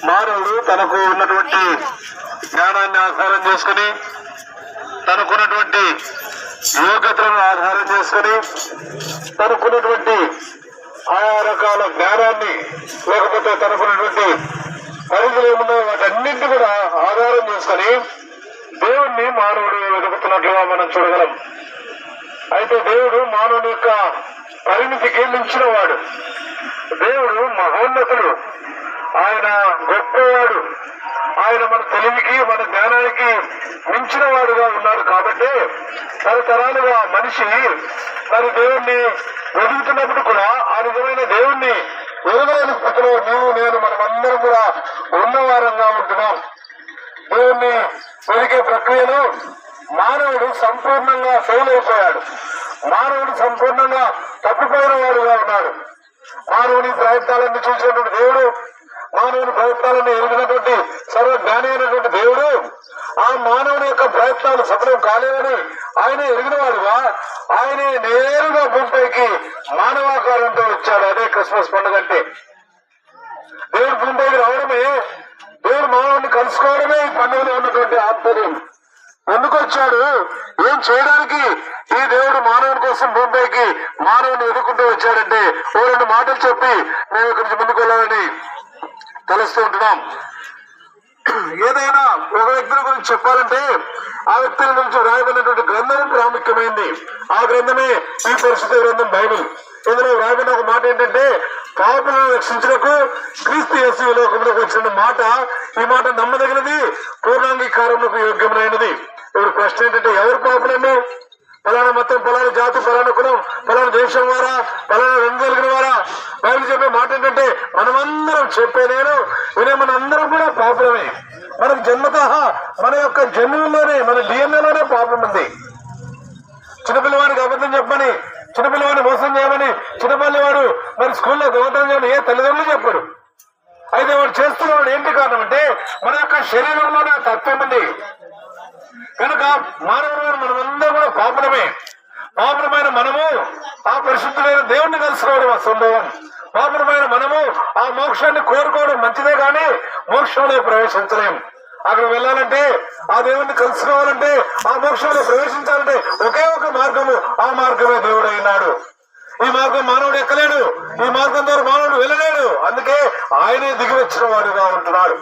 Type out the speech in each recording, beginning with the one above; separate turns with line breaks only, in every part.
మానవుడు తనకు ఉన్నటువంటి జ్ఞానాన్ని ఆధారం చేసుకుని, తనకున్నటువంటి యోగ్యతలను ఆధారం చేసుకుని, తనకున్నటువంటి ఆయా రకాల జ్ఞానాన్ని లేకపోతే తనకున్నటువంటి పరిధులు ఏమున్నాయో వాటన్నింటినీ కూడా ఆధారం చేసుకుని దేవుణ్ణి మానవుడు వెతుకుతున్నట్లుగా మనం చూడగలం. అయితే దేవుడు మానవుని యొక్క పరిమితికి మించిన వాడు. దేవుడు మహోన్నతుడు, ఆయన గొప్పవాడు, ఆయన మన తెలివికి మన జ్ఞానానికి మించిన వాడుగా ఉన్నాడు. కాబట్టి తరతరాలుగా మనిషి తన దేవుణ్ణి వెతుకుతున్నప్పుడు కూడా ఆ నిజమైన దేవుణ్ణి వెలుగులేని స్థితిలో నీవు నేను మనమందరం కూడా ఉన్నవారంగా ఉంటున్నాం. దేవుణ్ణి వెలికే ప్రక్రియలో మానవుడు సంపూర్ణంగా ఫెయిల్ అయిపోయాడు. మానవుడు సంపూర్ణంగా తప్పిపోయిన వాడుగా ఉన్నాడు. మానవుని ప్రయత్నాలన్నీ చూసినటువంటి దేవుడు, మానవుని ప్రయత్నాలను ఎరిగినటువంటి సర్వజ్ఞాని అయినటువంటి దేవుడు ఆ మానవుని యొక్క ప్రయత్నాలు సఫలం కాలేవని ఆయన ఎరిగిన వాడుగా ఆయనే నేరుగా భూమిపైకి మానవాకారంతో వచ్చాడు. అదే క్రిస్మస్ పండుగ అంటే. దేవుడు భూమిపైకి రావడమే, దేవుడు మానవుని కలుసుకోవడమే ఈ పండుగలో ఉన్నటువంటి ఆంతర్యం. ఎందుకు వచ్చాడు, ఏం చేయడానికి ఈ దేవుడు మానవుని కోసం భూమిపైకి మానవుని ఎదుర్కొంటూ వచ్చాడంటే ఓ రెండు మాటలు చెప్పి మేము ఇక్కడి నుంచి ముందుకు వెళ్ళాలని తలుస్తూ ఉంటున్నాం. ఏదైనా ఒక వ్యక్తి గురించి చెప్పాలంటే ఆ వ్యక్తుల గురించి వ్రాయబడినటువంటి గ్రంథం ప్రాముఖ్యమైంది. ఆ గ్రంథమే ఈ పరిశుద్ధ గ్రంథం బైబిల్. ఇందులో వ్రాయబడిన ఒక మాట ఏంటంటే, పాపులను రక్షించడానికి క్రీస్తు యేసు ఈ లోకంలోకి వచ్చిన మాట. ఈ మాట నమ్మదగినది, పూర్ణాంగీకారములకు యోగ్యమైనది. ఇప్పుడు ప్రశ్న ఏంటంటే, ఎవరు పాపులండి? ఫలానా మతం, ఫలానా జాతి, ఫలానా కులం, ఫలానా దేశం వారా, ఫలానా రంగు కలిగిన వారా? బైబిల్ చెప్పే మాట ఏంటంటే, మనమందరం చెప్పే నేను వినే మనందరం కూడా పాపులమే. మనకు జన్మత మన యొక్క జన్మలోనే మన డిఎన్ఏలోనే పాపం ఉంది. చిన్నపిల్లవాడికి అబద్ధం చెప్పమని, చిన్నపిల్లవాడిని మోసం చేయమని, చిన్నపిల్లవాడు మరి స్కూల్లో దొంగతనం చేయమని ఏ తల్లిదండ్రులు చెప్పరు. అయితే వాడు చేస్తున్నవాడు ఏంటి కారణం అంటే మన యొక్క శరీరంలోనే తత్వం ఉంది. కనుక మానవుడు మనమందరం కూడా పాపులమే. పాపులమైన మనము ఆ పరిశుద్ధమైన దేవుణ్ణి కలుసుకోవడం అసంభవం. పాపులమైన మనము ఆ మోక్షాన్ని కోరుకోవడం మంచిదే కానీ మోక్షంలో ప్రవేశించలేం. అక్కడ వెళ్ళాలంటే, ఆ దేవుణ్ణి కలుసుకోవాలంటే, ఆ మోక్షంలో ప్రవేశించాలంటే ఒకే ఒక మార్గము, ఆ మార్గమే దేవుడు అయినాడు. ఈ మార్గం మానవుడు ఎక్కలేడు, ఈ మార్గం ద్వారా మానవుడు వెళ్ళలేడు. అందుకే ఆయనే దిగి వచ్చిన వాడుగా ఉంటున్నాడు.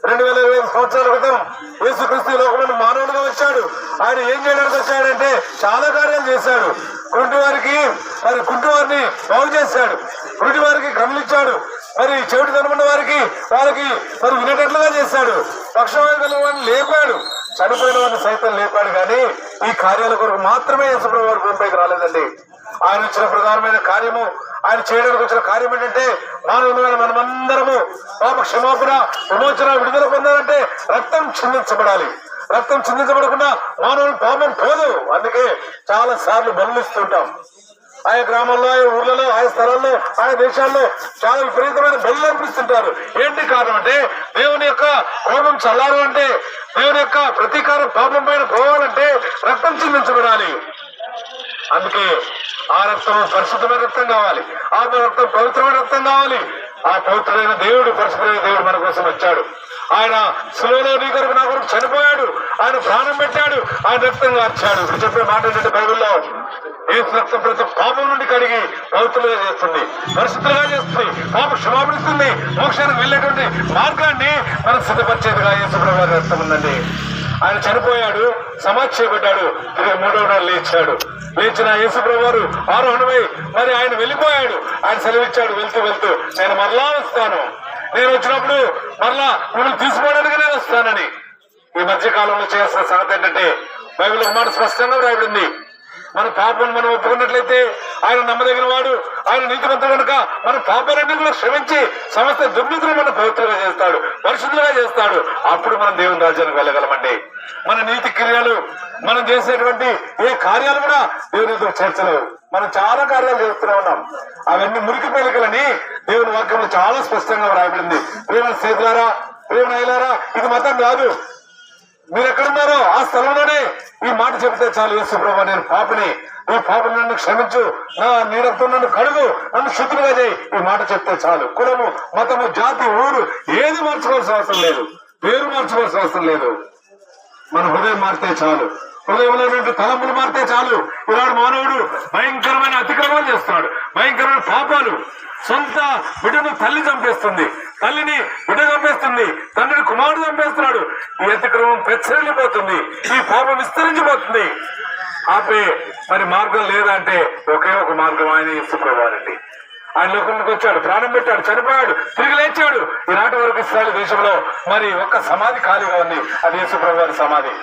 2025 సంవత్సరాల క్రితం యేసుక్రీస్తు లోకంలో మానవుడిగా వచ్చాడు. ఆయన ఏం చేయడానికి వచ్చాడంటే చాలా కార్యాలు చేశాడు. కుంటివారికి మరి కుంటివారిని బాగు చేశాడు, కుంటివారికి కన్నులిచ్చాడు, మరి చెవిటి కనుమన్న వారికి వాళ్ళకి మరి వినేటట్లుగా చేశాడు, పక్షవాయు కలిగిన వాడిని లేపాడు, చనిపోయిన వాడిని సైతం లేపాడు. కానీ ఈ కార్యాల కొరకు మాత్రమే యేసుప్రభువు వారి భూమిపైకి రాలేదండి. ఆయన వచ్చిన ప్రధానమైన కార్యము, ఆయన చేయడానికి వచ్చిన కార్యం ఏంటంటే మానవులమైన మనమందరము పాప క్షమాపణ, విమోచన, విడుదల పొందాలంటే రక్తం చిందించబడాలి. రక్తం చిందించబడకుండా మానవుని పాపం పోదు. అందుకే చాలా సార్లు బలుస్తుంటాం. ఆయా గ్రామాల్లో, ఆయా ఊర్లలో, ఆయా స్థలాల్లో, ఆయా దేశాల్లో చాలా విపరీతమైన బలు అనిపిస్తుంటారు. ఏంటి కారణం అంటే దేవుని యొక్క కోపం చల్లారు అంటే, దేవుని యొక్క ప్రతీకారం పాపం పైన పోవాలంటే రక్తం చిందించబడాలి. అందుకే ఆ రక్తం పరిశుద్ధమైన రక్తం కావాలి, ఆ రక్తం పవిత్రమైన రక్తం కావాలి. ఆ పవిత్రమైన దేవుడు, పరిశుద్ధమైన దేవుడు మన కోసం వచ్చాడు. ఆయన శిలువలో నీ కొరకు నా కొరకు చనిపోయాడు, ఆయన ప్రాణం పెట్టాడు, ఆయన రక్తం కార్చాడు. ఇప్పుడు చెప్పే మాట ఏంటంటే బైబిల్లో యేసు రక్తం ప్రతి పాపం నుండి కడిగి పవిత్రులుగా చేస్తుంది, పరిశుద్ధులుగా చేస్తుంది, పాప క్షమాపణిస్తుంది, మోక్షానికి వెళ్ళేటువంటి మార్గాన్ని మనం సిద్ధపరిచేదిగా యేసుప్రభువు వారి రక్తం ఉందండి. ఆయన చనిపోయాడు, సమాధి చేయబడ్డాడు, తిరిగి 3వ నాడు లేచాడు. లేచిన యేసుప్రభువు వారు ఆరోహణమై మరి ఆయన వెళ్ళిపోయాడు. ఆయన సెలవిచ్చాడు, వెళ్తూ వెళ్తూ నేను మరలా వస్తాను, నేను వచ్చినప్పుడు మరలా మిమ్మల్ని తీసుకోవడానికి నేను వస్తానని. ఈ మధ్య కాలంలో చేయాల్సిన సంగతి ఏంటంటే బైబిల్ ఒక మాట స్పష్టంగా రాయబడింది, మన పాపం మనం ఒప్పుకున్నట్లయితే ఆయన నమ్మదగిన వాడు, ఆయన నీతిమంతుడు కనుక మన పాపాలన్నీ కూడా క్షమించి సమస్త దుర్నీతులు మనం పవిత్రంగా చేస్తాడు, పరిశుద్ధంగా చేస్తాడు. అప్పుడు మనం దేవుని రాజ్యానికి వెళ్ళగలమండి. మన నీతి క్రియలు, మనం చేసేటువంటి ఏ కార్యాలు కూడా దేవునితో చేర్చలేవు. మనం చాలా కార్యాలు చేస్తూనే ఉన్నాం, అవన్నీ మురికి పేలికలని దేవుని వాక్యంలో చాలా స్పష్టంగా రాయబడింది. ప్రేమ స్నేహితులారా, ప్రేమ అయ్యారా, ఇది మతం కాదు. మీరు ఎక్కడున్నారో ఆ స్థలంలోనే ఈ మాట చెప్తే చాలు, యేసు ప్రభువా నేను పాపిని, ఓ పాపం నన్ను క్షమించు, నా నీడతో నన్ను కడుగు, నన్ను శుద్ధిగా చేయి. ఈ మాట చెప్తే చాలు. కులము, మతము, జాతి, ఊరు ఏది మార్చుకోవాల్సిన అవసరం లేదు, పేరు మార్చుకోవాల్సిన అవసరం లేదు. మన హృదయం మారితే చాలు, హృదయంలో తలంపులు మారితే చాలు. ఈనాడు మానవుడు భయంకరమైన అతిక్రమాలు చేస్తున్నాడు, భయంకరమైన పాపాలు. సొంత బిడ్డను తల్లి చంపేస్తుంది, తల్లిని బిడ్డ చంపేస్తుంది, తండ్రిని కుమారుడు చంపేస్తున్నాడు. ఈ అతిక్రమం పెచ్చరిల్లిపోతుంది, ఈ పాపం విస్తరించిపోతుంది. ఆపే మరి మార్గం లేదంటే ఒకే ఒక మార్గం, ఆయన యేసుప్రభువారండి. ఆయన లోకంలోకి వచ్చాడు, ప్రాణం పెట్టాడు, చనిపోయాడు, తిరిగి లేచాడు. ఈనాటి వరకు ఇస్రాయేల్ దేశంలో మరి ఒక్క సమాధి ఖాళీగా ఉంది, అది యేసుప్రభువారి సమాధి.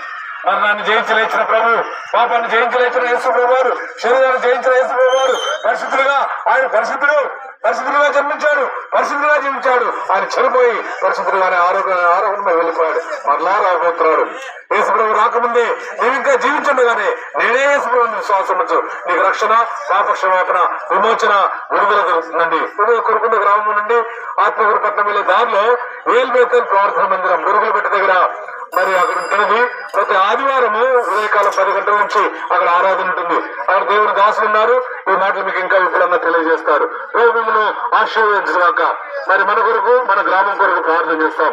మరణాన్ని జయించలేచిన ప్రభు, పాపాన్ని జయించలేచిన యేసుప్రభువారు, శరీరాన్ని జయించిన యేసుప్రభువారు పరిశుద్ధులుగా, ఆయన పరిశుద్ధులుగా జన్మించాడు, పరిశుద్ధులుగా జీవించాడు. ఆయన చనిపోయి పరిశుద్ధులుగానే ఆరోగ్యమై వెళ్ళిపోయాడు, మరలా రాబోతున్నాడు. యేసుప్రభు రాకముందే నీవు ఇంకా జీవించుండగానే నేనే యేసుప్రభుని విశ్వాసం ఉంచు, నీకు రక్షణ, పాప క్షమాపణ, విమోచన, విడుదల దొరుకుతుందండి. కొరుకుంద గ్రామం నుండి ఆత్మగురు పట్నం వెళ్ళే దారిలో వేల్బేతల్ ప్రార్థన మందిరం గురుగుల పెట్టి దగ్గర మరి అక్కడ ఉంటుంది. ప్రతి ఆదివారము ఉదయకాలం 10 గంటల నుంచి అక్కడ ఆరాధన ఉంటుంది. అక్కడ దేవుని దాసులు ఉన్నారు. ఈ మాటలు మీకు ఇంకా విపులంగా తెలియజేస్తారు. మిమ్మల్ని ఆశీర్వదించుగాక. మరి మన కొరకు, మన గ్రామం కొరకు ప్రార్థన చేస్తాం.